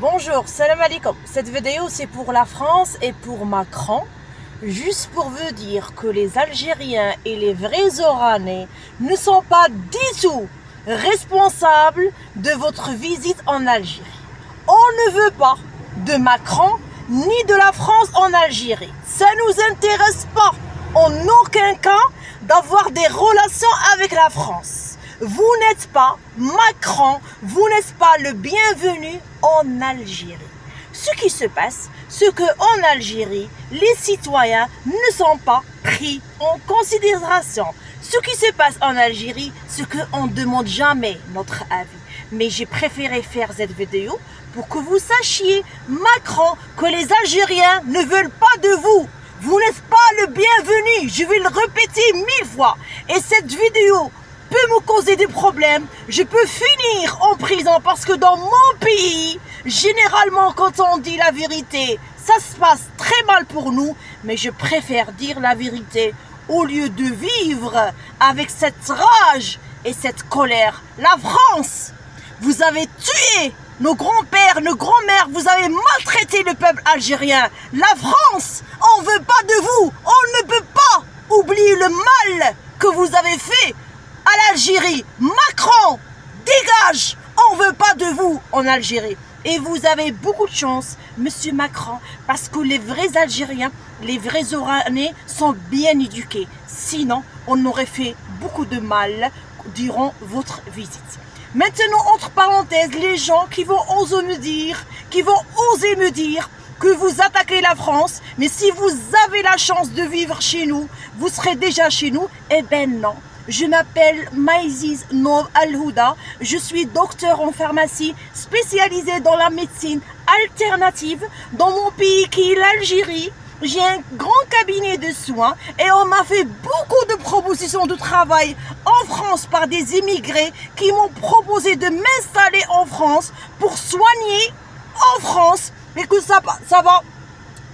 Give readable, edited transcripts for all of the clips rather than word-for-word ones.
Bonjour, salam alaikum. Cette vidéo c'est pour la France et pour Macron. Juste pour vous dire que les Algériens et les vrais Oranais ne sont pas du tout responsables de votre visite en Algérie. On ne veut pas de Macron ni de la France en Algérie. Ça ne nous intéresse pas en aucun cas d'avoir des relations avec la France. Vous n'êtes pas Macron, vous n'êtes pas le bienvenu en Algérie. Ce qui se passe, c'est qu'en Algérie, les citoyens ne sont pas pris en considération. Ce qui se passe en Algérie, c'est qu'on ne demande jamais notre avis. Mais j'ai préféré faire cette vidéo pour que vous sachiez, Macron, que les Algériens ne veulent pas de vous. Vous n'êtes pas le bienvenu, je vais le répéter 1000 fois. Et cette vidéo peut me causer des problèmes, je peux finir en prison parce que dans mon pays, généralement quand on dit la vérité, ça se passe très mal pour nous, mais je préfère dire la vérité au lieu de vivre avec cette rage et cette colère. La France, vous avez tué nos grands-pères, nos grands-mères, vous avez maltraité le peuple algérien. La France, on ne veut pas de vous, on ne peut pas oublier le mal que vous avez fait à l'Algérie. Macron, dégage, on ne veut pas de vous en Algérie. Et vous avez beaucoup de chance, monsieur Macron, parce que les vrais Algériens, les vrais Oranais sont bien éduqués. Sinon, on aurait fait beaucoup de mal durant votre visite. Maintenant, entre parenthèses, les gens qui vont oser me dire que vous attaquez la France, mais si vous avez la chance de vivre chez nous, vous serez déjà chez nous. Eh ben non. Je m'appelle Maïziz Nour Al-Houda, je suis docteur en pharmacie spécialisée dans la médecine alternative dans mon pays qui est l'Algérie. J'ai un grand cabinet de soins et on m'a fait beaucoup de propositions de travail en France par des immigrés qui m'ont proposé de m'installer en France pour soigner en France et que ça va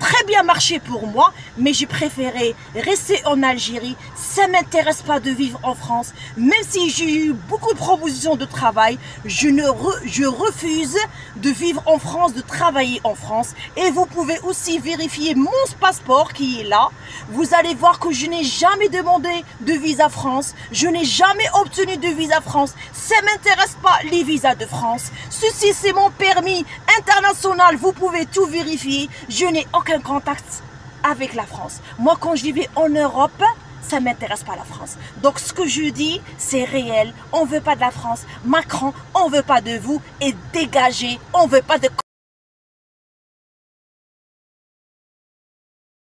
très bien marché pour moi, mais j'ai préféré rester en Algérie. Ça ne m'intéresse pas de vivre en France. Même si j'ai eu beaucoup de propositions de travail, je refuse de vivre en France, de travailler en France. Et vous pouvez aussi vérifier mon passeport qui est là. Vous allez voir que je n'ai jamais demandé de visa France. Je n'ai jamais obtenu de visa France. Ça ne m'intéresse pas les visas de France. Ceci, c'est mon permis international. Vous pouvez tout vérifier. Je n'ai aucun contact avec la France. Moi, quand je vivais en Europe, ça ne m'intéresse pas la France. Donc, ce que je dis, c'est réel. On ne veut pas de la France. Macron, on ne veut pas de vous. Et dégagez. On ne veut pas de